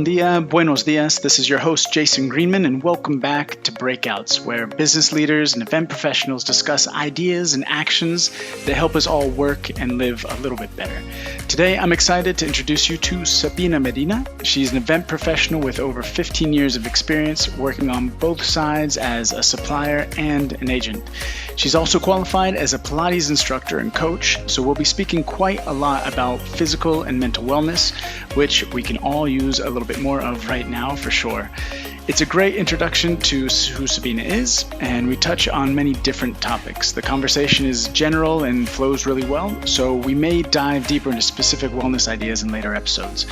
Bon dia, buenos dias. This is your host, Jason Greenman, and welcome back to Breakouts, where business leaders and event professionals discuss ideas and actions that help us all work and live a little bit better. Today, I'm excited to introduce you to Sabina Medina. She's an event professional with over 15 years of experience working on both sides as a supplier and an agent. She's also qualified as a Pilates instructor and coach, so we'll be speaking quite a lot about physical and mental wellness, which we can all use a little bit more of right now for sure. It's a great introduction to who Sabina is, and we touch on many different topics. The conversation is general and flows really well, so we may dive deeper into specific wellness ideas in later episodes.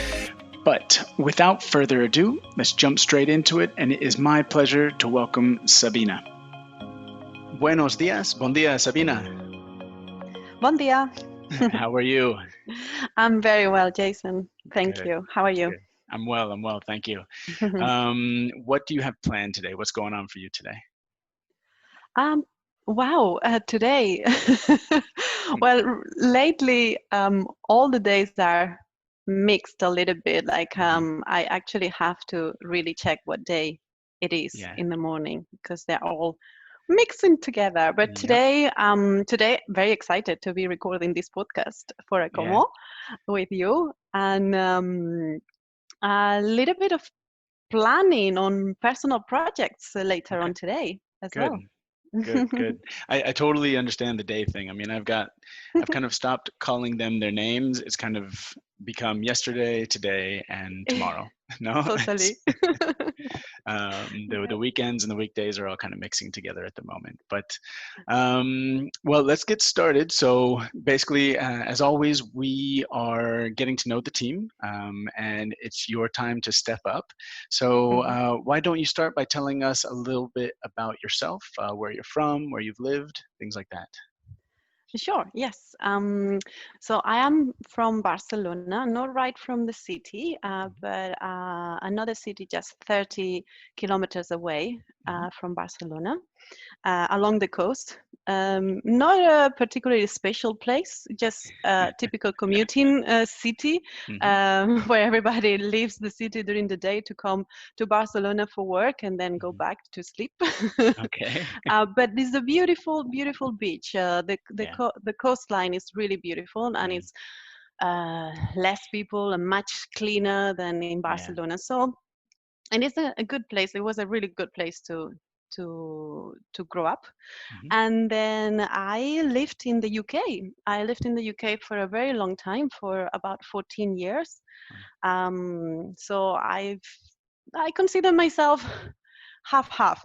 But without further ado, let's jump straight into it, and it is my pleasure to welcome Sabina. Buenos dias. Bon dia, Sabina. Bon dia. How are you? I'm very well, Jason. Thank Good. you. How are you? Good. I'm well. Thank you. What do you have planned today? What's going on for you today? Wow, today. Well, lately, all the days are mixed a little bit. Like, I actually have to really check what day it is in the morning because they're all mixing together. But today, very excited to be recording this podcast for Akommo with you, and a little bit of planning on personal projects later on today as well. Good. I totally understand the day thing. I mean, I've kind of stopped calling them their names. It's kind of become yesterday, today, and tomorrow. No, totally. The weekends and the weekdays are all kind of mixing together at the moment. But well, let's get started. So basically, as always, we are getting to know the team, and it's your time to step up. So why don't you start by telling us a little bit about yourself, where you're from, where you've lived, things like that. Sure, yes. So I am from Barcelona, not right from the city, but another city just 30 kilometers away from Barcelona, along the coast. Not a particularly special place, just a typical commuting city where everybody leaves the city during the day to come to Barcelona for work and then go back to sleep. Okay. But it's a beautiful, beautiful beach. The coastline is really beautiful, and it's less people and much cleaner than in Barcelona. So, and it's a good place. It was a really good place to grow up. And then I lived in the UK. I lived in the UK for a very long time, for about 14 years. So I consider myself half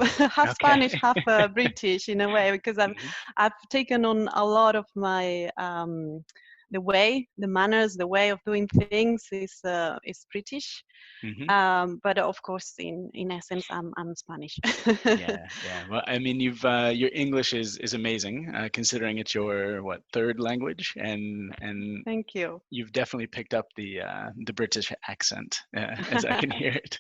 Spanish, half British in a way, because I've taken on a lot of my the manners, the way of doing things is British. But of course, in essence, I'm Spanish. Yeah. Well, I mean, your English is amazing, considering it's your third language, and Thank you. You've definitely picked up the British accent, as I can hear it.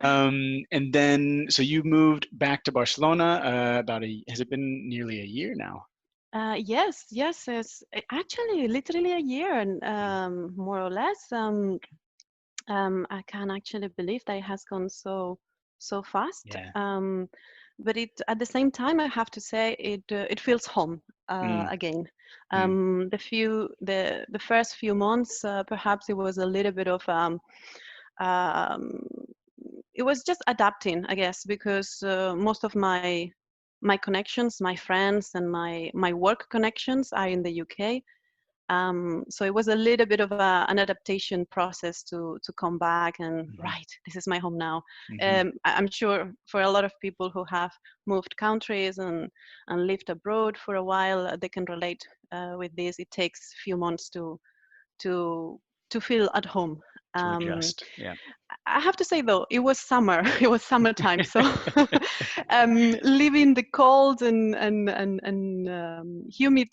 And then, so you moved back to Barcelona has it been nearly a year now? Yes, it's actually literally a year, and more or less. I can't actually believe that it has gone so fast. But at the same time, I have to say it feels home again. The first few months, perhaps it was a little bit of it was just adapting, I guess, because most of my connections, my friends, and my work connections are in the UK. So it was a little bit of an adaptation process to come back and right, this is my home now. I'm sure for a lot of people who have moved countries and lived abroad for a while, they can relate with this. It takes a few months to feel at home. To adjust. Yeah. I have to say though, it was summer. It was summertime, so leaving the cold and humid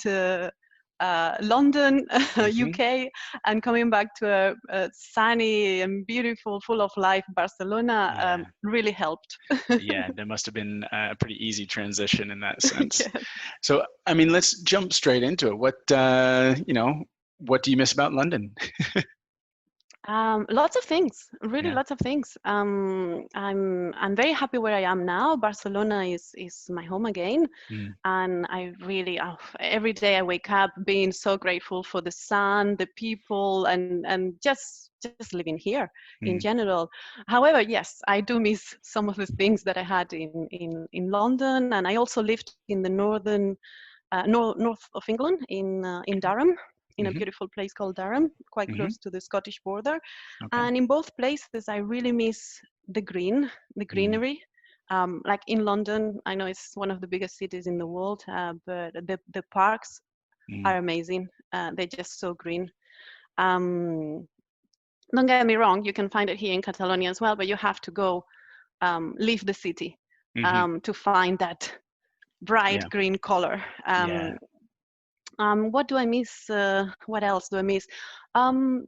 London, UK, and coming back to a sunny and beautiful, full of life Barcelona really helped. Yeah, there must have been a pretty easy transition in that sense. So, I mean, let's jump straight into it. What do you miss about London? Lots of things, really Yeah. lots of things. I'm very happy where I am now. Barcelona is my home again, Mm, and I really every day I wake up being so grateful for the sun, the people, and just living here in mm, general. However, yes, I do miss some of the things that I had in London, and I also lived in the north of England in Durham, in a mm-hmm, beautiful place called Durham, quite mm-hmm. close to the Scottish border. Okay. And in both places, I really miss the Mm, greenery. Like in London, I know it's one of the biggest cities in the world, but the parks mm, are amazing. They're just so green. Um, don't get me wrong, you can find it here in Catalonia as well, but you have to go leave the city mm-hmm. to find that bright Yeah. green color. Yeah. What do I miss? What else do I miss? Um,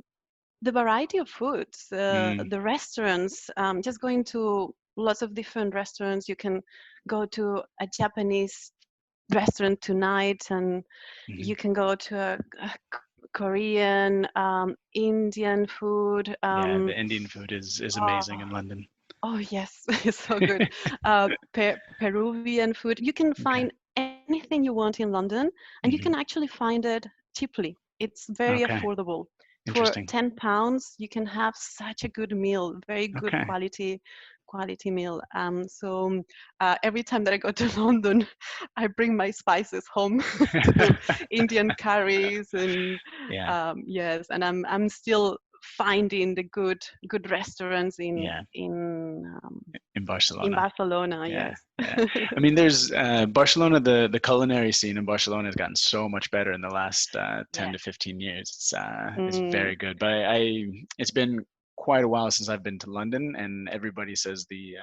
the variety of foods, Mm, the restaurants, just going to lots of different restaurants. You can go to a Japanese restaurant tonight, and mm-hmm. you can go to Korean, Indian food. Yeah. The Indian food is Oh, amazing in London. oh yes, it's so good. Peruvian food. You can Okay. find anything you want in London, and you can Mm-hmm. actually find it cheaply. It's very Okay. affordable. For Interesting. £10, you can have such a good meal, very good Okay. quality meal. Every time that I go to London, I bring my spices home to do Indian curries and Yeah. yes, and I'm still finding the good restaurants Yeah. In in Barcelona. Barcelona. Yeah, Yes. yeah. I mean, there's Barcelona. The culinary scene in Barcelona has gotten so much better in the last 10 Yes. to 15 years. It's Mm, very good. But it's been quite a while since I've been to London, and everybody says the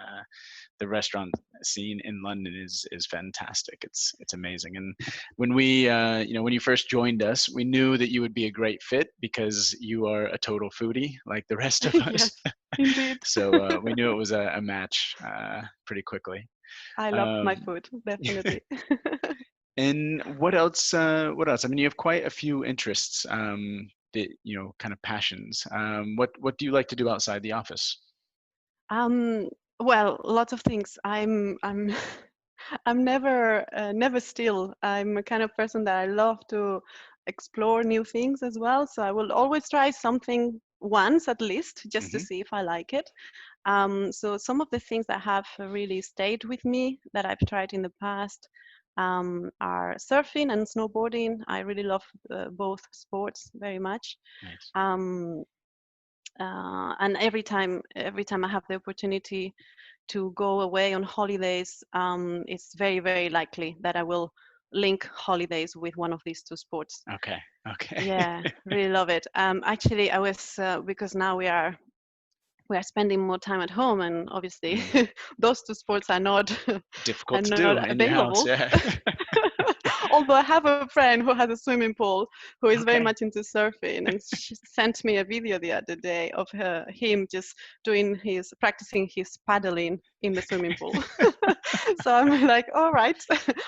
restaurant scene in London is fantastic. It's amazing. And when when you first joined us, we knew that you would be a great fit because you are a total foodie like the rest of us. yes, indeed. So we knew it was a match pretty quickly. I love my Um, food, definitely. and what else? What else? I mean, you have quite a few interests, that kind of passions. What do you like to do outside the office? Um, well, lots of things. I'm I'm never still. I'm a kind of person that I love to explore new things as well. So I will always try something once at least, just to Hmm. see if I like it. So some of the things that have really stayed with me that I've tried in the past are surfing and snowboarding. I really love both sports very much. Nice. Um, and every time I have the opportunity to go away on holidays, it's very likely that I will link holidays with one of these two sports. Okay. Okay. Yeah, really love it. Actually, I was because now we are spending more time at home, and obviously Mm. those two sports are not are Difficult to not do in your house. available. Yeah. Although I have a friend who has a swimming pool who is very Okay. much into surfing, and she sent me a video the other day of him just practicing his paddling in the swimming pool. So I'm like, all right,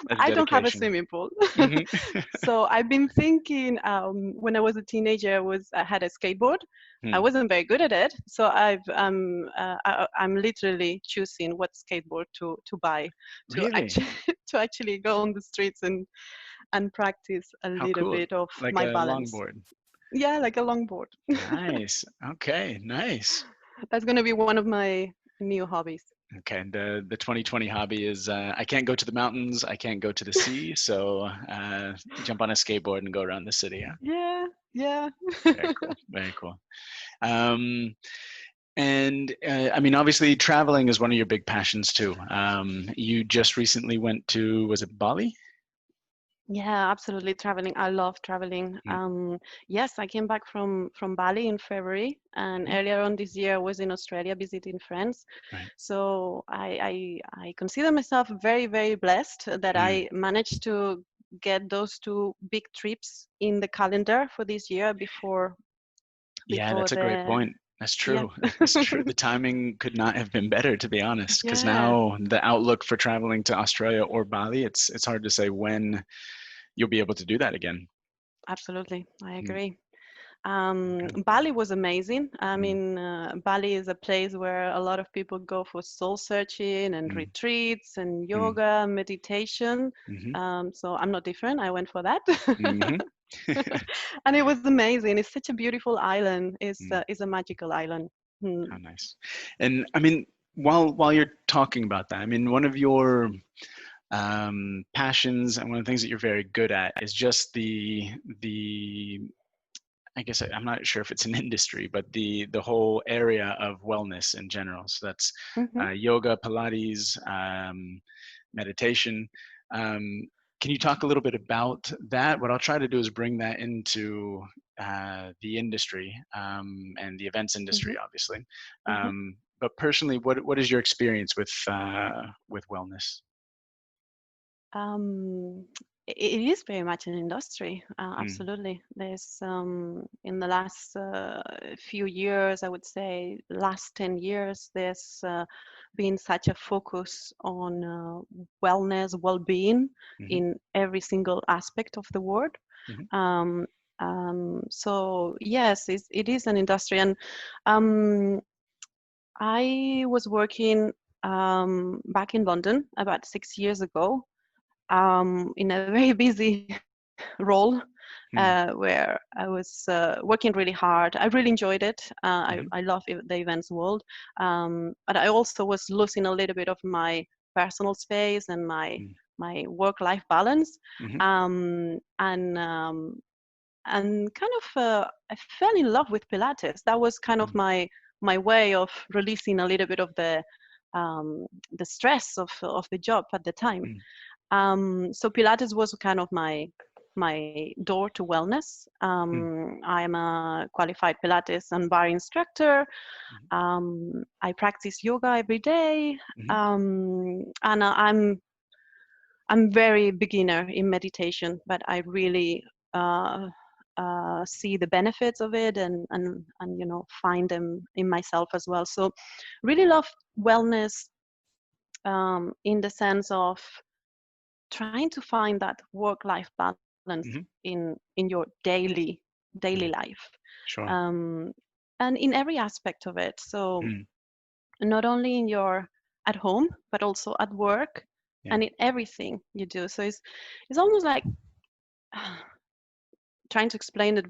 That's I don't have a dedication. swimming pool. Hmm. So I've been thinking when I was a teenager, I had a skateboard. I Hmm. wasn't very good at it, so I'm literally choosing what skateboard to buy to Really? actually to actually go on the streets and practice a How little cool. bit of Like my a balance. longboard. Yeah, like a longboard. Nice. Okay. Nice. That's gonna be one of my new hobbies. Okay, the 2020 hobby is I can't go to the mountains, I can't go to the sea, so jump on a skateboard and go around the city. Yeah, Yeah, yeah. very cool, very cool. Um, and I mean, obviously, traveling is one of your big passions too. You just recently went to, was it Bali? Yeah, absolutely. Traveling. I love traveling. Mm, Yes, I came back from Bali in February, and mhm. earlier on this year I was in Australia visiting friends. Right. So I consider myself very blessed that Mm. I managed to get those two big trips in the calendar for this year Yeah, before that's a great the point. That's yeah true. That's true. The timing could not have been better, to be honest, because yeah, now the outlook for traveling to Australia or Bali, it's hard to say when you'll be able to do that again. absolutely. I Mm. agree. Okay. Bali was amazing. I Mm, mean, Bali is a place where a lot of people go for soul searching and mm, retreats and mm, yoga, meditation. mhm, So I'm not different. I went for that. mhm. And it was amazing. It's such a beautiful island. Mm, It's a magical island. Hmm. how nice. And I mean, while you're talking about that, I mean, one of your passions and one of the things that you're very good at is just the I guess I'm not sure if it's an industry, but the whole area of wellness in general. So that's Mhm. yoga, Pilates, meditation. Um, can you talk a little bit about that? What I'll try to do is bring that into the industry and the events industry, Mhm. obviously. Mhm. But personally, what is your experience with wellness? Um, it is very much an industry, Mm, absolutely. There's in the last few years, I would say, last 10 years, there's been such a focus on wellness, well-being hmm in every single aspect of the world. hmm Um, so yes, it is an industry, and um, I was working back in London about 6 years ago in a very busy role mm, where I was working really hard. I really enjoyed it. hmm I love the events world, but I also was losing a little bit of my personal space and my work-life balance, hmm um, and um, and kind of I fell in love with Pilates. That was kind of mm my way of releasing a little bit of the stress of the job at the time. mm So Pilates was kind of my door to wellness. mm I'm a qualified Pilates and bar instructor. mm I practice yoga every day, mhm, and I'm very beginner in meditation, but I really uh, see the benefits of it and find them in myself as well. So really love wellness in the sense of trying to find that work-life balance mhm, in your daily yeah, life, sure. um, and in every aspect of it. So Mm, not only in your at home, but also at work yeah. and in everything you do. So it's almost like trying to explain it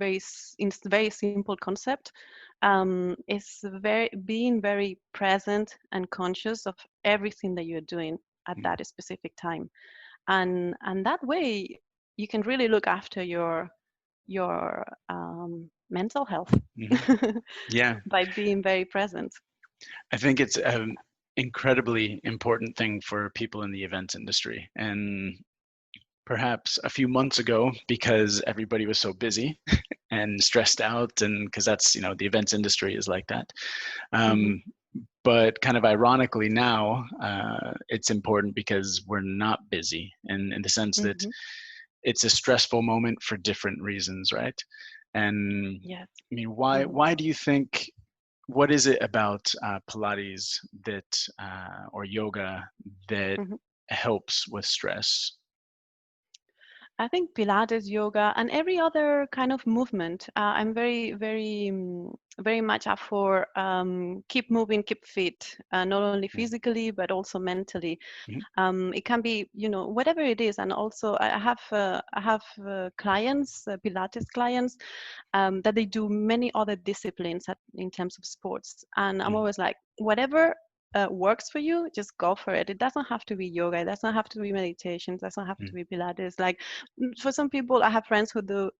in very simple concept. Is very being very present and conscious of everything that you're doing at Mm, that specific time, and that way you can really look after your mental health mhm. Yeah, by being very present. I think it's an incredibly important thing for people in the events industry. And perhaps a few months ago, because everybody was so busy and stressed out, and because that's, the events industry is like that. Hmm. Um, but kind of ironically now, it's important because we're not busy, in the sense that Hmm. it's a stressful moment for different reasons, right? And Yes. I mean, Hmm. why do you think, what is it about Pilates that or yoga that Hmm. helps with stress? I think Pilates, yoga, and every other kind of movement. I'm very much up for keep moving, keep fit, not only Yeah. physically but also mentally. Mhm, It can be, whatever it is. And also, I have clients, Pilates clients, that they do many other disciplines in terms of sports. And I'm mm, always like, whatever works for you, just go for it. It doesn't have to be yoga. It doesn't have to be meditation. It doesn't have to mm, be Pilates. Like for some people, I have friends who do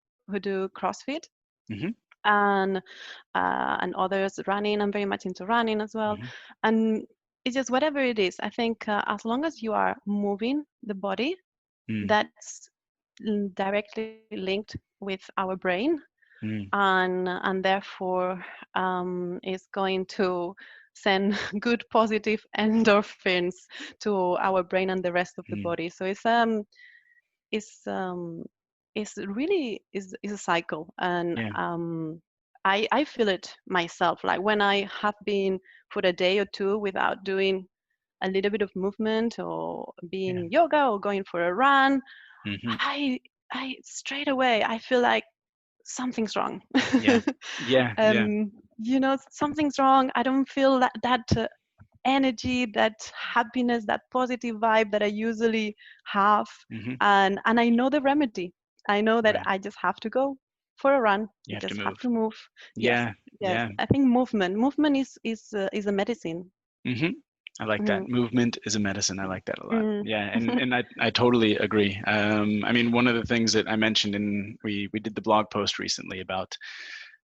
CrossFit mhm, and others running. I'm very much into running as well, mhm, and it's just whatever it is. I think as long as you are moving the body, mm, that's directly linked with our brain, mm, and therefore is going to send good positive endorphins to our brain and the rest of the mm. body. So it's um it's really is a cycle, and Yeah, I feel it myself, like when I have been for a day or two without doing a little bit of movement or yeah. being yoga or going for a run. Mhm, I I straight away I feel like something's wrong. Yeah. Yeah. Yeah. Something's wrong. I don't feel that energy, that happiness, that positive vibe that I usually have. Hmm. And I know the remedy. I know that Right. I just have to go for a run. You I have to just have move. to move. Yes, Yeah. yes. Yeah. I think movement is a medicine. Hmm. I like that. Mm, Movement is a medicine. I like that a lot. mm, Yeah, and I totally agree. I mean, one of the things that I mentioned in we did the blog post recently about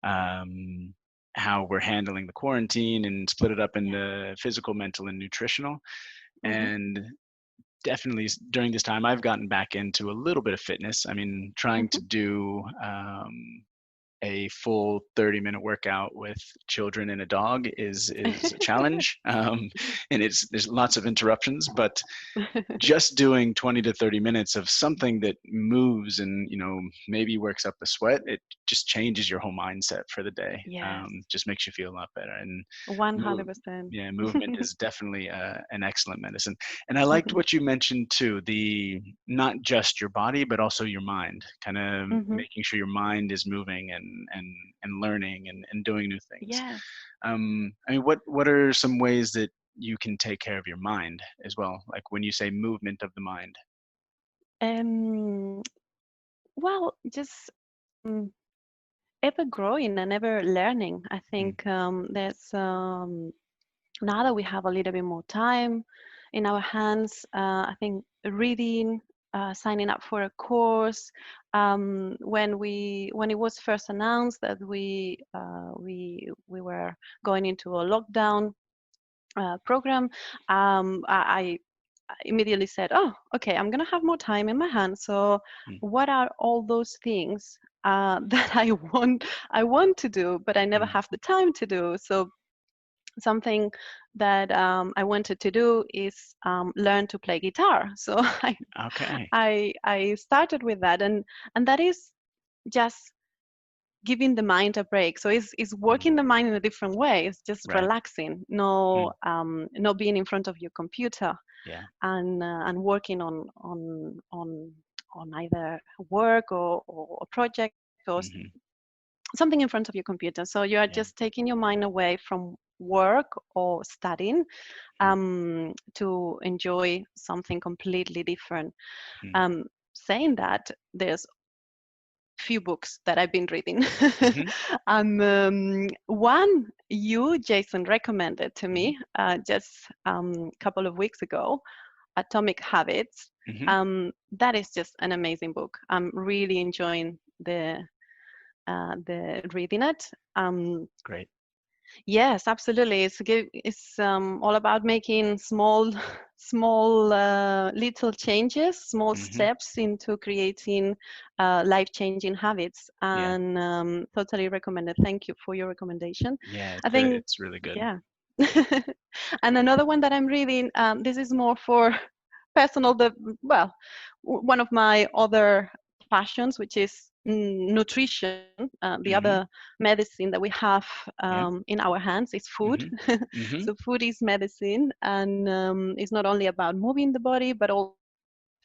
um, how we're handling the quarantine and split it up yeah. into physical, mental, and nutritional. Hmm. And definitely during this time, I've gotten back into a little bit of fitness. I mean, trying to Hmm. do a full 30-minute workout with children and a dog is a challenge, and there's lots of interruptions, but just doing 20 to 30 minutes of something that moves and maybe works up a sweat, it just changes your whole mindset for the day. Yes, Just makes you feel a lot better. And move 100%. yeah, movement is definitely an excellent medicine. And I liked what you mentioned too, the not just your body but also your mind, kind of Hmm. making sure your mind is moving and learning and doing new things. Yes. I mean, what are some ways that you can take care of your mind as well? Like when you say movement of the mind. Um, well, just mm, ever growing and ever learning. I Mm, think there's now that we have a little bit more time in our hands, I think reading, signing up for a course. When it was first announced that we were going into a lockdown program, I immediately said, "Oh, okay, I'm gonna have more time in my hands. So, mm, what are all those things that I want to do, but I never mm. have the time to do?" So something that I wanted to do is learn to play guitar. So Okay. I started with that, and that is just giving the mind a break. So it's Mm, working the mind in a different way. It's just right. relaxing, no Mm, not being in front of your computer yeah. and working on either work or a project or Hmm. something in front of your computer. So you are Yeah. just taking your mind away from work or studying Mm, to enjoy something completely different. mm, Um, Saying that, there's few books that I've been reading. hmm. And one you, Jason, recommended to Hmm. me just a couple of weeks ago, Atomic Habits. Hmm. That is just an amazing book. I'm really enjoying the reading it. Great. Yes, absolutely. It's all about making small, small, little changes, small Hmm. steps into creating life-changing habits, Yeah. and totally recommended. Thank you for your recommendation. Yeah. I think, It's really good. yeah. And another one that I'm reading, this is more for personal, well, one of my other passions, which is nutrition. The other Hmm. medicine that we have Yeah. in our hands is food. Hmm. Hmm. So food is medicine, and it's not only about moving the body, but also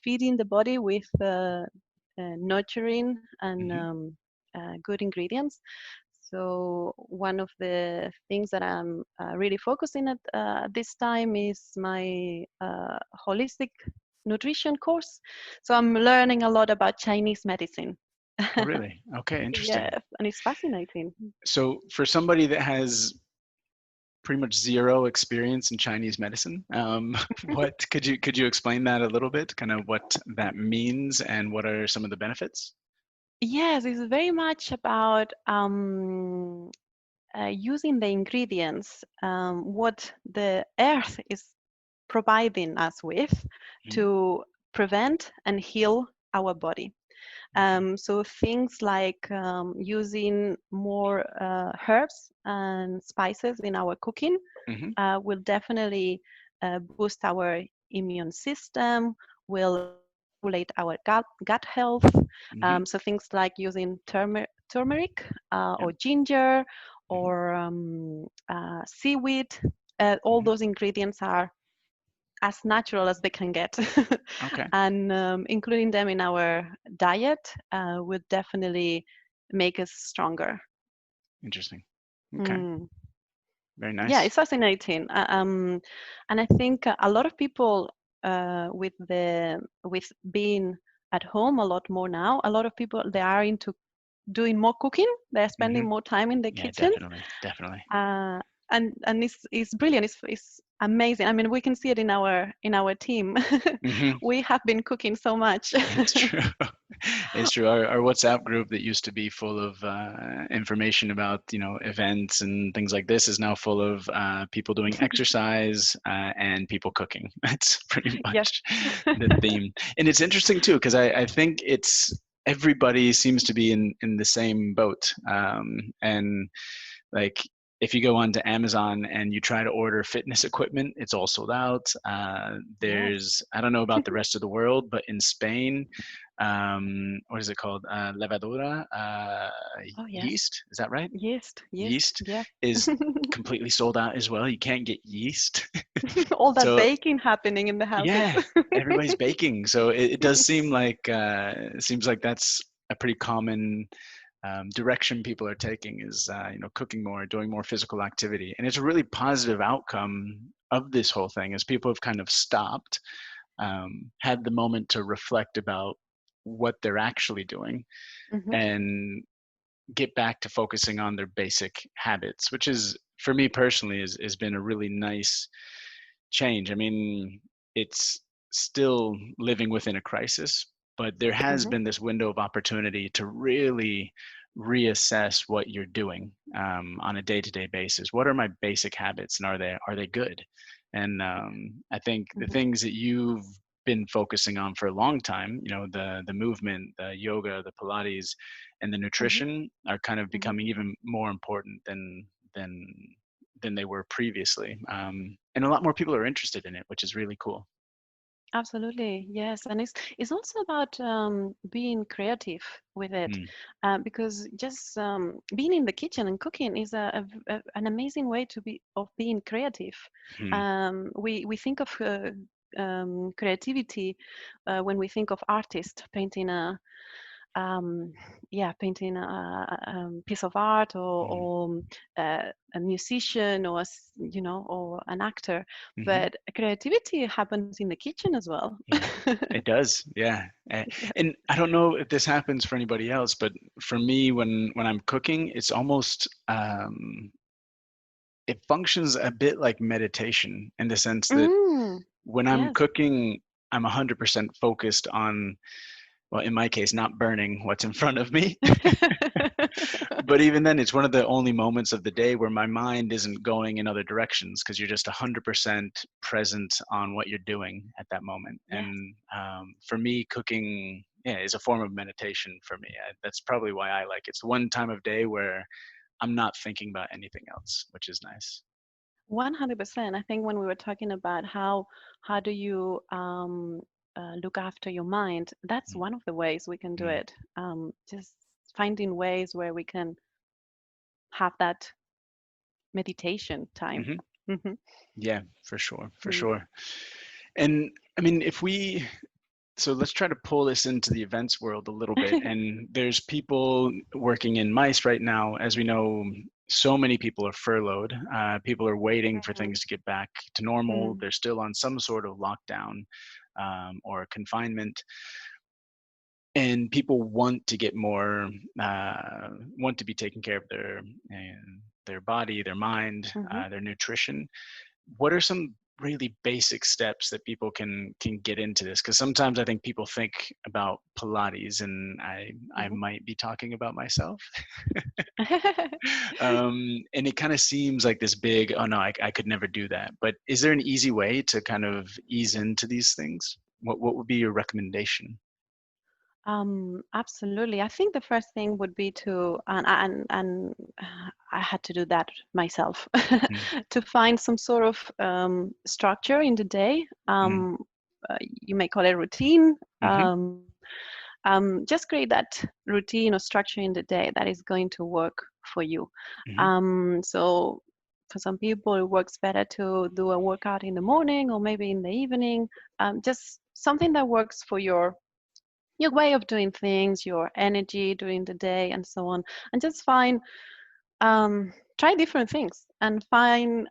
feeding the body with nurturing and Hmm. good ingredients. So one of the things that I'm really focusing at this time is my holistic nutrition course. So I'm learning a lot about Chinese medicine. Oh, really? Okay. Interesting. Yes, and it's fascinating. So for somebody that has pretty much zero experience in Chinese medicine, what could you explain that a little bit? Kind of what that means and what are some of the benefits? Yes, it's very much about using the ingredients, what the earth is providing us with Hmm. to prevent and heal our body. Okay. So things like using more herbs and spices in our cooking Hmm. will definitely boost our immune system, will regulate our gut health. Hmm. So things like using turmeric Yeah. or ginger Hmm. or seaweed. All Hmm. those ingredients are as natural as they can get. Okay. And including them in our diet would definitely make us stronger. Interesting. Okay. Mm. Very Yeah, nice. it's fascinating. And I think a lot of people with being at home a lot more now, a lot of people, they are into doing more cooking. They're spending more time in the Yeah, kitchen. definitely. And it's brilliant. It's amazing. I mean, we can see it in our team. We have been cooking so much. It's true. It's true. Our WhatsApp group that used to be full of information about, events and things like this is now full of people doing exercise and people cooking. That's pretty Yes. much the theme. And it's interesting too, because I think everybody seems to be in the same boat. And like if you go onto Amazon and you try to order fitness equipment, it's all sold out. Yes. I don't know about the rest of the world, but in Spain, what is it called? Levadura, Oh, yes. yeast. Is that right? Yeast. Yeast Yeah. is completely sold out as well. You can't get yeast. All that So baking happening in the houses. yeah, everybody's baking. So it does seem like that's a pretty common direction people are taking is cooking more, doing more physical activity, and it's a really positive outcome of this whole thing as people have kind of stopped, had the moment to reflect about what they're actually doing Hmm. and get back to focusing on their basic habits, which is for me personally has been a really nice change. I mean, it's still living within a crisis, but there has Hmm. been this window of opportunity to really reassess what you're doing on a day-to-day basis. What are my basic habits, and are they good? And I think the Hmm. things that you've been focusing on for a long time, the movement, the yoga, the Pilates, and the Hmm. nutrition are kind of Hmm. becoming even more important than than they were previously. And a lot more people are interested in it, which is really cool. Absolutely, yes, and it's also about being creative with it, Mm, because just being in the kitchen and cooking is an amazing way to be of being creative. mm, We think of creativity when we think of artists painting um, painting a piece of art, mm, a musician, or or an actor. hmm. But creativity happens in the kitchen as well. Yeah, it does. Yeah. And I don't know if this happens for anybody else, but for me, when I'm cooking, it's almost it functions a bit like meditation in the sense that Mm, when I'm yes. cooking, I'm 100% focused on, well, in my case, not burning what's in front of me. But even then, it's one of the only moments of the day where my mind isn't going in other directions because you're just 100% present on what you're doing at that moment. Yes. And for me, cooking, yeah, is a form of meditation for me. That's probably why I like it. It's the one time of day where I'm not thinking about anything else, which is nice. 100%. I think when we were talking about how do you look after your mind, that's one of the ways we can do Mm-hmm. it. Just finding ways where we can have that meditation time. Mm-hmm. Hmm. Yeah, for sure, for Mm. sure. And I mean, so let's try to pull this into the events world a little bit. And there's people working in MICE right now. As we know, so many people are furloughed. People are waiting for Mm. things to get back to normal. Mm. They're still on some sort of lockdown or confinement. And people want to get more, want to be taking care of their body, their mind, Hmm. their nutrition. What are some really basic steps that people can get into this? Because sometimes I think people think about Pilates, and I Hmm. might be talking about myself. And it kind of seems like this big, oh no, I could never do that. But is there an easy way to kind of ease into these things? What would be your recommendation? Absolutely. I think the first thing would be I had to do that myself, Mm, to find some sort of structure in the day. mm, You may call it routine. mm-hmm, Just create that routine or structure in the day that is going to work for you. mm-hmm, So for some people, it works better to do a workout in the morning or maybe in the evening. Just something that works for your way of doing things, your energy during the day, and so on, and just find try different things and find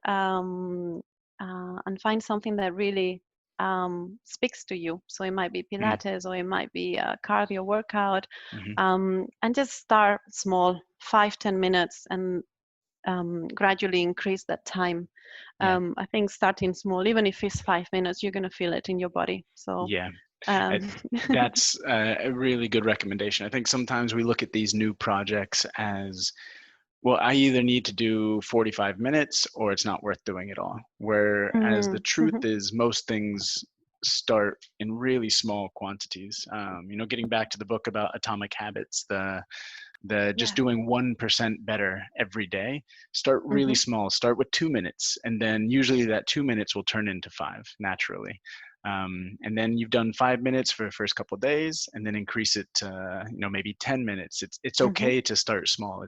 something that really speaks to you. So it might be Pilates, or it might be a cardio workout, and just start small, 5-10 minutes, and gradually increase that time. I think starting small, even if it's 5 minutes, you're going to feel it in your body. So Yeah. That's a really good recommendation. I think sometimes we look at these new projects as, well, I either need to do 45 minutes or it's not worth doing at all. Whereas the truth is, most things start in really small quantities. Getting back to the book about atomic habits, the just doing 1% better every day. Start really small. Start with 2 minutes, and then usually that 2 minutes will turn into 5 naturally. And then you've done 5 minutes for the first couple of days, and then increase it to maybe 10 minutes. It's okay to start small.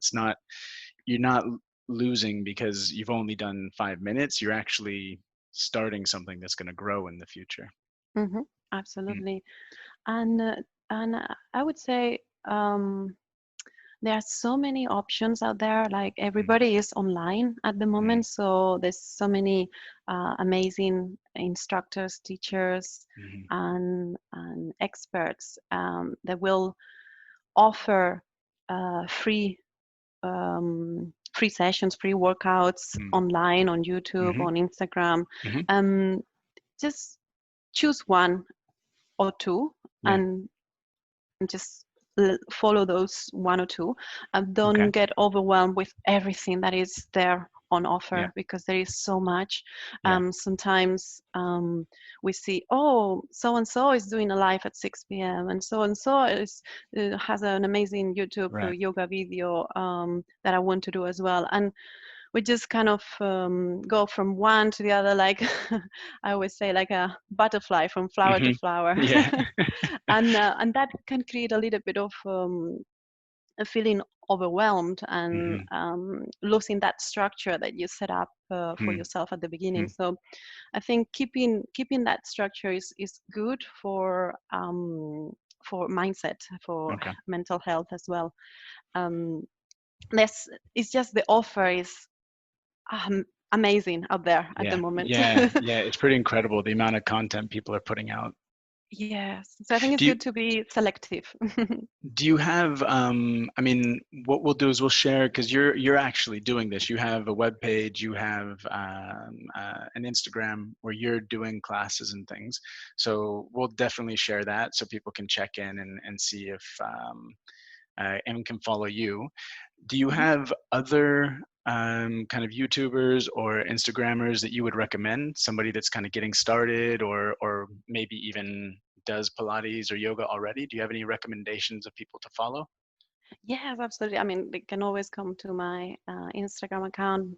You're not losing because you've only done 5 minutes. You're actually starting something that's going to grow in the future. Absolutely. And I would say there are so many options out there. Like everybody is online at the moment, so there's so many amazing instructors, teachers, and experts that will offer free sessions, free workouts online, on YouTube, on Instagram. Just choose one or two and just follow those one or two, and don't get overwhelmed with everything that is there on offer, because there is so much. Sometimes we see, oh, so and so is doing a live at 6 p.m. and so has an amazing YouTube yoga video that I want to do as well, and we just kind of go from one to the other, like I always say, like a butterfly from flower to flower. And that can create a little bit of a feeling overwhelmed and losing that structure that you set up for yourself at the beginning. So I think keeping that structure is good for mindset, for mental health as well. It's just the offer is amazing out there at the moment. It's pretty incredible, the amount of content people are putting out. Yes, so I think it's good to be selective. Do you have what we'll do is we'll share, because you're actually doing this. You have a web page, you have an Instagram where you're doing classes and things, so we'll definitely share that so people can check in and see if and can follow you. Do you have other kind of YouTubers or Instagrammers that you would recommend? Somebody that's kind of getting started, or maybe even does Pilates or yoga already? Do you have any recommendations of people to follow? Yes, absolutely. I mean, they can always come to my Instagram account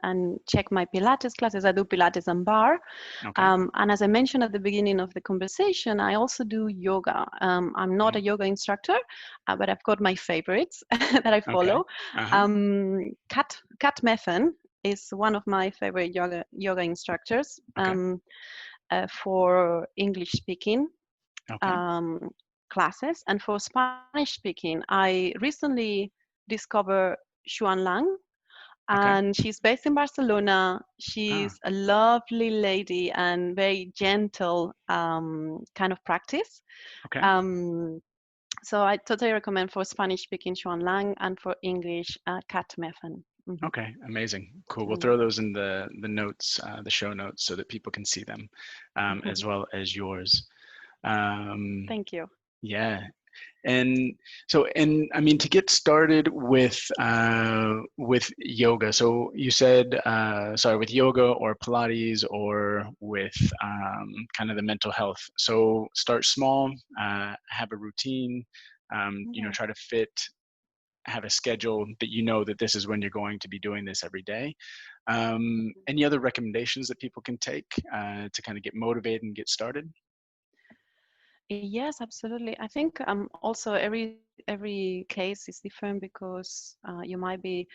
and check my Pilates classes. I do Pilates and bar. And as I mentioned at the beginning of the conversation, I also do yoga. I'm not a yoga instructor, but I've got my favorites that I follow. Kat Methan is one of my favorite yoga instructors for English speaking. Classes, and for Spanish speaking, I recently discovered Xuan Lang, and she's based in Barcelona. She's a lovely lady and very gentle kind of practice. So I totally recommend for Spanish speaking Xuan Lang, and for English Kat Methan. Okay, amazing, cool. We'll throw those in the notes, the show notes, so that people can see them, as well as yours. Thank you. Yeah. And so, I mean, to get started with yoga, so you said, with yoga or Pilates, or with kind of the mental health. So start small, have a routine, try to have a schedule that that this is when you're going to be doing this every day. Any other recommendations that people can take to kind of get motivated and get started? Yes, absolutely. I think also every case is different, because you might be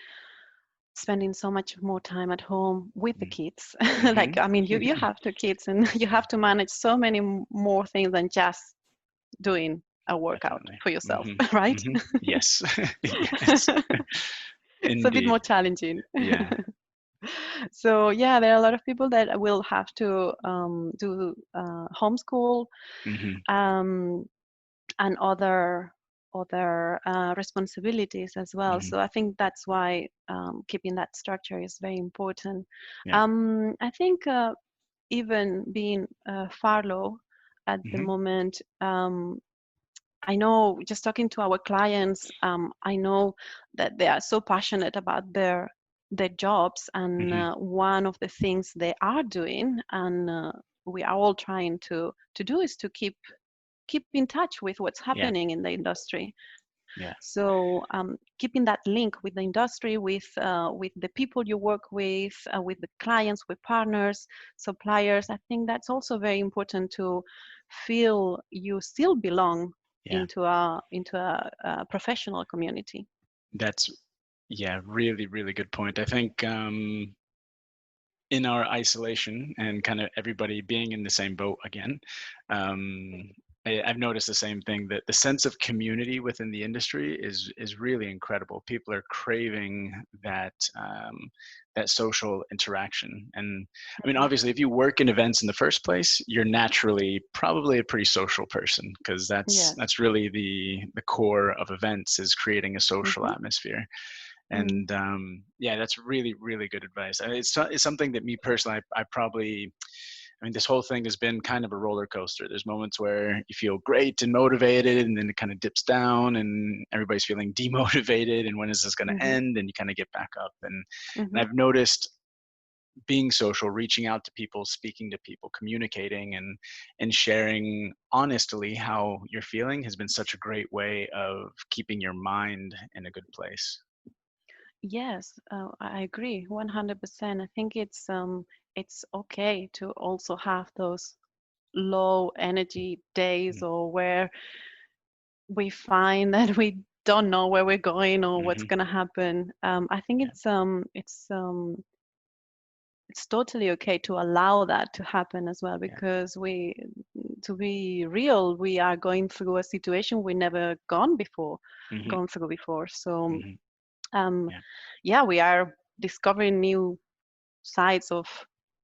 spending so much more time at home with the kids. Like, I mean, you have 2 kids, and you have to manage so many more things than just doing a workout Definitely. for yourself, Hmm. right? Hmm. Yes. Yes. It's a bit Indeed. more challenging. Yeah. So yeah, there are a lot of people that will have to do homeschool, Hmm. um, and other responsibilities as well. Hmm. So I think that's why keeping that structure is very important. Yeah. I think even being furlough at the Hmm. moment, I know, just talking to our clients, I know that they are so passionate about their jobs, and Hmm. one of the things they are doing, and we are all trying to do, is to keep in touch with what's Yeah. happening in the industry. Yeah. So keeping that link with the industry, with the people you work with the clients, with partners, suppliers, I think that's also very important, to feel you still belong Yeah. into a professional community. That's, yeah, really, really good point. I think in our isolation and kind of everybody being in the same boat again, um, I've noticed the same thing, that the sense of community within the industry is really incredible. People are craving that that social interaction. And I mean, Mhm. obviously, if you work in events in the first place, you're naturally probably a pretty social person, because Yes. that's really the core of events, is creating a social Hmm. atmosphere. Mm. And yeah, that's really, really good advice. It's something that me personally, I probably, I mean, this whole thing has been kind of a roller coaster. There's moments where you feel great and motivated, and then it kind of dips down, and everybody's feeling demotivated. And when is this going to Hmm. end? And you kind of get back up. And Hmm. I've noticed being social, reaching out to people, speaking to people, communicating, and sharing honestly how you're feeling has been such a great way of keeping your mind in a good place. Yes, I agree 100%. I think it's okay to also have those low energy days, or where we find that we don't know where we're going or what's Mm-hmm. going to happen. I think Yeah. it's totally okay to allow that to happen as well, Yeah. because to be real, we are going through a situation we never Hmm. gone through before. So Hmm. um, Yeah. yeah, we are discovering new sides of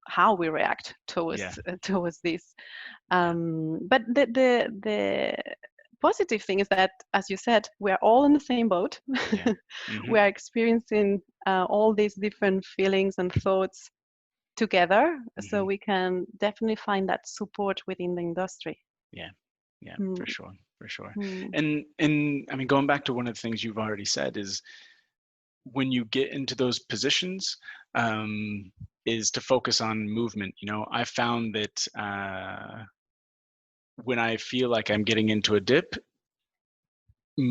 how we react Yeah. towards this. Yeah. But the positive thing is that, as you said, we're all in the same boat. Yeah. Hmm. We are experiencing all these different feelings and thoughts together, so Hmm. we can definitely find that support within the industry. Yeah. Yeah. For Mm, sure. For sure. mm, And I mean, going back to one of the things you've already said is, when you get into those positions, um, is to focus on movement. You know, I found that when I feel like I'm getting into a dip,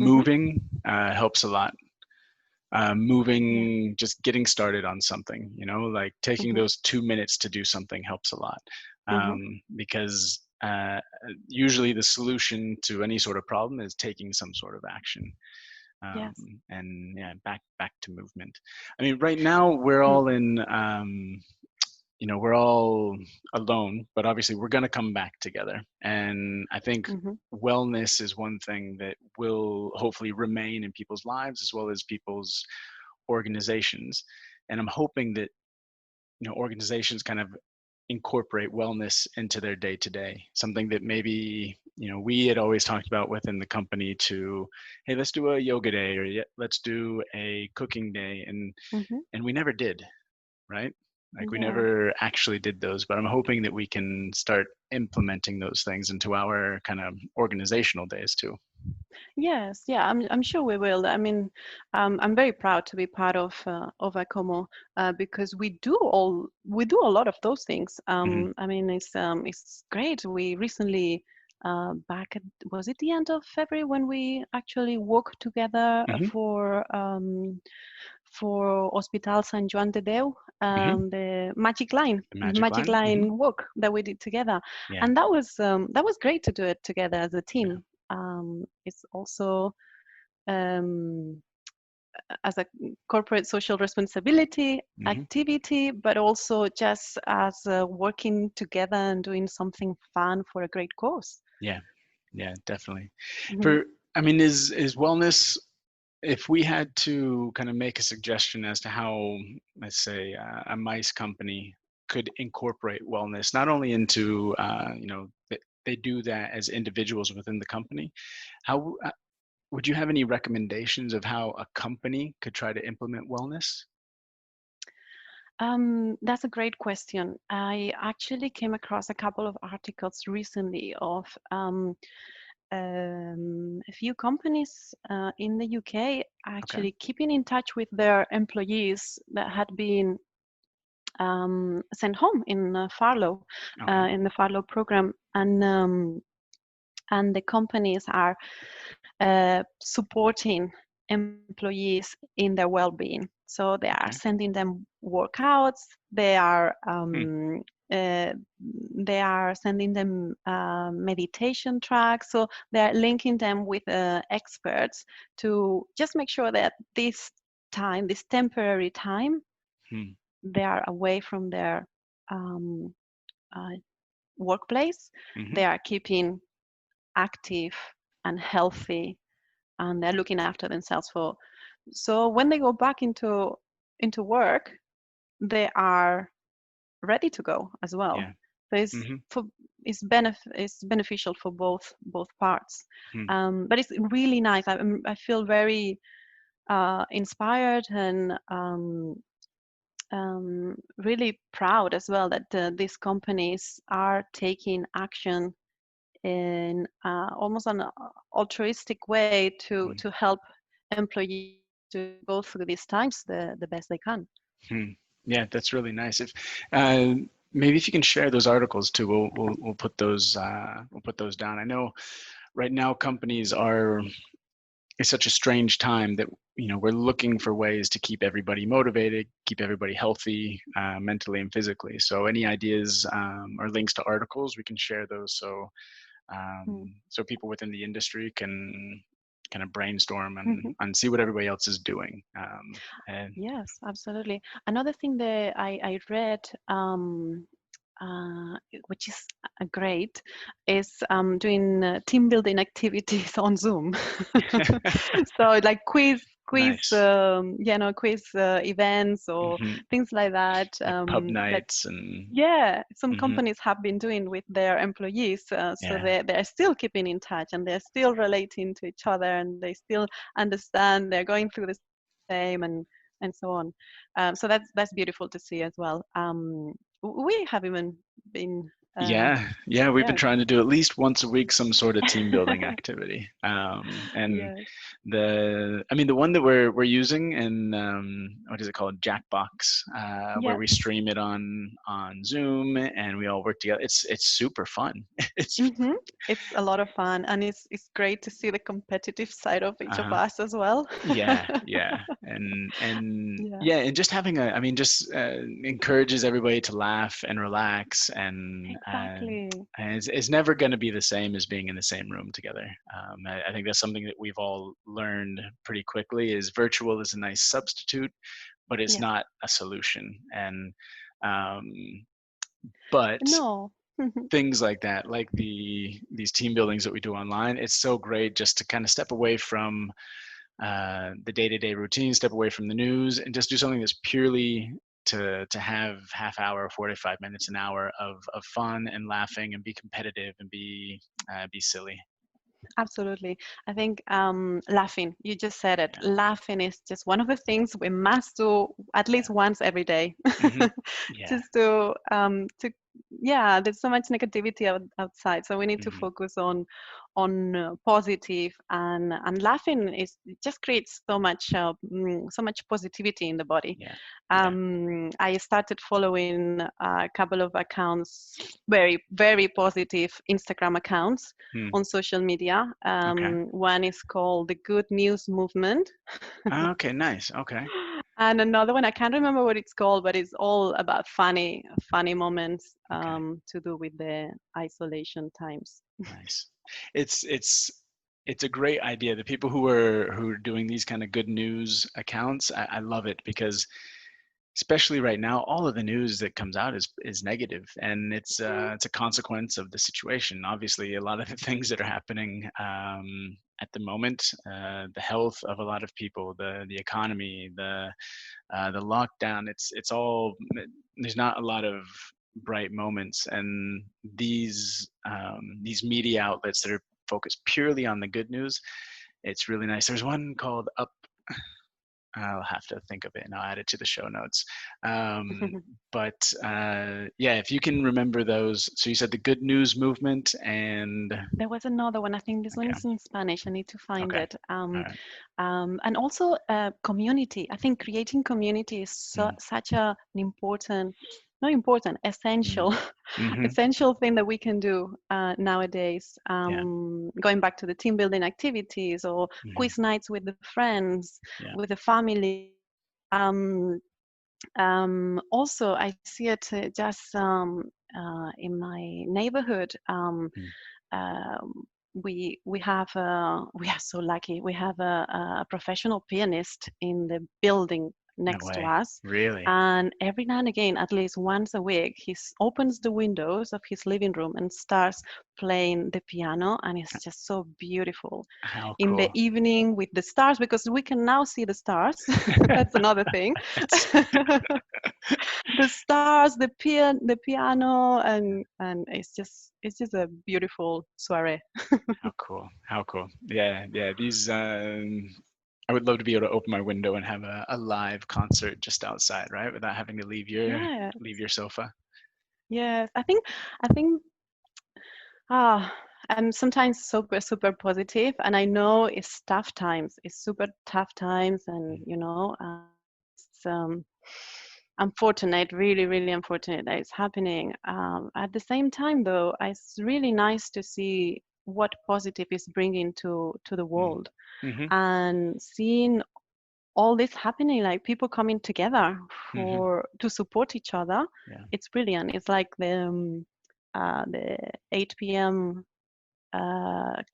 mhm, moving helps a lot. yeah. Moving, just getting started on something, like taking Mhm, those 2 minutes to do something helps a lot. mhm, Because usually the solution to any sort of problem is taking some sort of action. um, yes. and yeah, back to movement. I mean, right now we're Mm, all in we're all alone, but obviously we're going to come back together. And I think mhm, wellness is one thing that will hopefully remain in people's lives as well as people's organizations. And I'm hoping that organizations kind of incorporate wellness into their day to day, something that maybe we had always talked about within the company, to, hey, let's do a yoga day, or let's do a cooking day. mhm, And we never did, right? Like, we yeah. never actually did those, but I'm hoping that we can start implementing those things into our kind of organizational days too. Yes, yeah, I'm sure we will. I mean, I'm very proud to be part of Akommo, because we do a lot of those things. Hmm. I mean, it's great. We recently, back at, was it the end of February, when we actually worked together Hmm. for Hospital San Juan de Deu, Hmm. the Magic Line, The magic Magic line. Hmm. Line walk that we did together, Yeah. and that was great to do it together as a Yeah. team. It's also um, as a corporate social responsibility Hmm. activity, but also just as working together and doing something fun for a great cause. Yeah. Yeah, definitely. Mhm. For I mean, is wellness, if we had to kind of make a suggestion as to how, let's say, a mice company could incorporate wellness, not only into, they do that as individuals within the company, how would you have any recommendations of how a company could try to implement wellness? That's a great question. I actually came across a couple of articles recently of a few companies in the UK Okay. actually keeping in touch with their employees that had been sent home in furlough, Okay. in the furlough program, and the companies are supporting employees in their well-being. So they are Okay. sending them workouts. They are Hmm. uh, they are sending them meditation tracks. So they are linking them with experts to just make sure that this time, this temporary time, Hmm. they are away from their um, uh, workplace. Hmm. They are keeping active and healthy, and they're looking after themselves for. So when they go back into work, they are ready to go as well. Yeah. So it's Hmm. for it's beneficial for both parts. Hmm. But it's really nice. I feel very inspired and really proud as well that these companies are taking action in almost an altruistic way Hmm. to help employees to go through these times the best they can. Hmm. Yeah, that's really nice. If uh, maybe if you can share those articles too, we'll put those down. I know right now companies are, it's such a strange time that we're looking for ways to keep everybody motivated, keep everybody healthy, mentally and physically. So any ideas or links to articles, we can share those Mm. so people within the industry can kind of brainstorm Mhm. and see what everybody else is doing. And Yes, absolutely. Another thing that I read, which is great, is doing team building activities on Zoom. So like nice. quiz events or Hmm. things like that. Like pub That nights and yeah, some hmm companies have been doing with their employees, so yeah, they're still keeping in touch and they're still relating to each other and they still understand they're going through the same and so on. So that's beautiful to see as well. We have even been yeah. We've been yeah trying to do at least once a week some sort of team building activity. And yes I mean, the one that we're using in what is it called, Jackbox, where we yes. stream it on Zoom and we all work together. It's super fun. It's Hmm. It's a lot of fun, and it's great to see the competitive side of each of uh us as well. yeah, and Yeah, yeah, and just having I mean, just encourages everybody to laugh and relax, exactly. and it's never going to be the same as being in the same room together. I think that's something that we've all learned pretty quickly. Is virtual is a nice substitute, but it's Yes. not a solution. And um, but No. things like that, like these team buildings that we do online, it's so great just to kind of step away from the day-to-day routine, step away from the news, and just do something that's purely to have half hour, 45 minutes, an hour of fun and laughing and be competitive and be silly. Absolutely. I think laughing, you just said it. Yeah. Laughing is just one of the things we must do at least once every day. Yeah. Hmm. Yeah. Just to yeah, there's so much negativity outside. So we need to Hmm. focus on positive, and laughing is it just creates so much positivity in the body. Yeah. Yeah. I started following a couple of accounts, very positive Instagram accounts Hmm. on social media. Okay. One is called the Good News Movement, Okay. Nice. Okay. and another one I can't remember what it's called, but it's all about funny moments Okay. to do with the isolation times. Nice. It's a great idea. The people who are doing these kind of good news accounts, I love it because especially right now, all of the news that comes out is negative, and it's a consequence of the situation. Obviously, a lot of the things that are happening at the moment, the health of a lot of people, the economy, the lockdown, it's all, there's not a lot of bright moments, and these media outlets that are focused purely on the good news, it's really nice. There's one called Up. I'll have to think of it and I'll add it to the show notes. But yeah, if you can remember those. So you said the Good News Movement, and there was another one. I think this one is in Spanish. I need to find it. Right. And also community. I think creating community is such an important, not important, essential, essential thing that we can do nowadays. Going back to the team building activities or quiz nights with the friends, with the family. Also, I see it just in my neighborhood. We are so lucky. We have a professional pianist in the building next to us. Really? And every now and again, at least once a week, he opens the windows of his living room and starts playing the piano, and it's just so beautiful. How in cool. The evening with the stars, because we can now see the stars. That's another thing. The stars, the piano, and it's just a beautiful soiree. How cool. Yeah. These I would love to be able to open my window and have a live concert just outside, right? Without having to leave your sofa. Yes, I think I'm sometimes super positive, and I know it's tough times. It's super tough times, and it's unfortunate, really unfortunate that it's happening. At the same time, though, it's really nice to see what positive is bringing to the world, and seeing all this happening, like people coming together to support each other. It's brilliant. It's like the 8 p.m.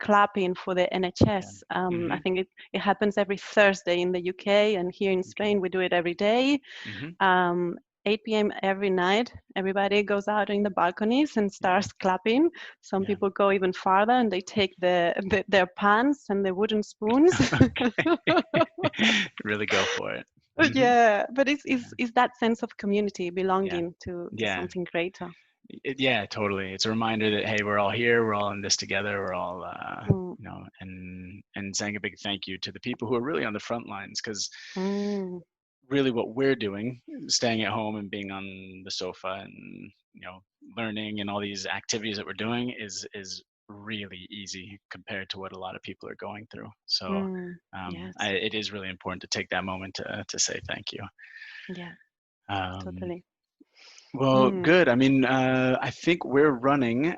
Clapping for the NHS. I think it happens every Thursday in the UK, and here in Spain we do it every day. 8 p.m. every night, everybody goes out in the balconies and starts clapping. Some people go even farther, and they take their pans and the wooden spoons. Really go for it. Yeah, but it's that sense of community, belonging to something greater. Yeah, totally. It's a reminder that, hey, we're all here, we're all in this together, we're all and saying a big thank you to the people who are really on the front lines, because really what we're doing, staying at home and being on the sofa and learning and all these activities that we're doing is really easy compared to what a lot of people are going through. So it is really important to take that moment to say thank you. Totally. Well, good. I mean, I think we're running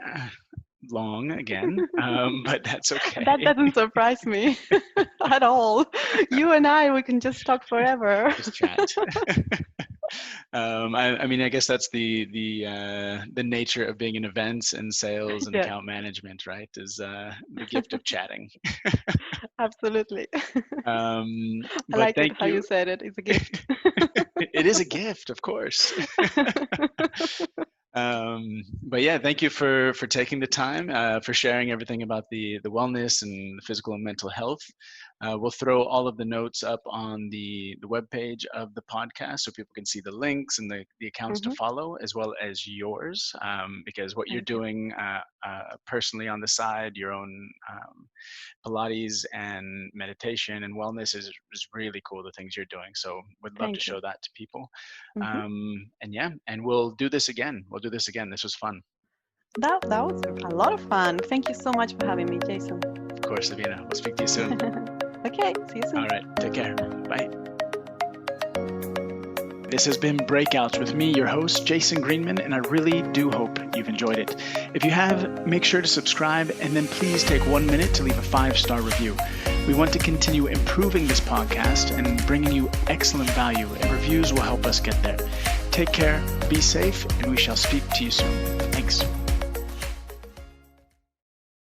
long again, but that's okay. That doesn't surprise me at all. You and we can just talk forever. Just chat. I mean, I guess that's the nature of being in events and sales and account management, right? Is the gift of chatting. Absolutely. I like it how you said it. It's a gift. It is a gift, of course. But yeah, thank you for taking the time, for sharing everything about the wellness and the physical and mental health. We'll throw all of the notes up on the webpage of the podcast, so people can see the links and the accounts to follow, as well as yours, because what you're doing personally on the side, your own Pilates and meditation and wellness is really cool, the things you're doing. So would love to show that to people. And we'll do this again. This was fun. That was a lot of fun. Thank you so much for having me, Jason. Of course, Sabina. We'll speak to you soon. Okay, see you soon. All right, take care. Bye. This has been Breakouts with me, your host, Jason Greenman, and I really do hope you've enjoyed it. If you have, make sure to subscribe, and then please take 1 minute to leave a 5-star review. We want to continue improving this podcast and bringing you excellent value, and reviews will help us get there. Take care, be safe, and we shall speak to you soon. Thanks.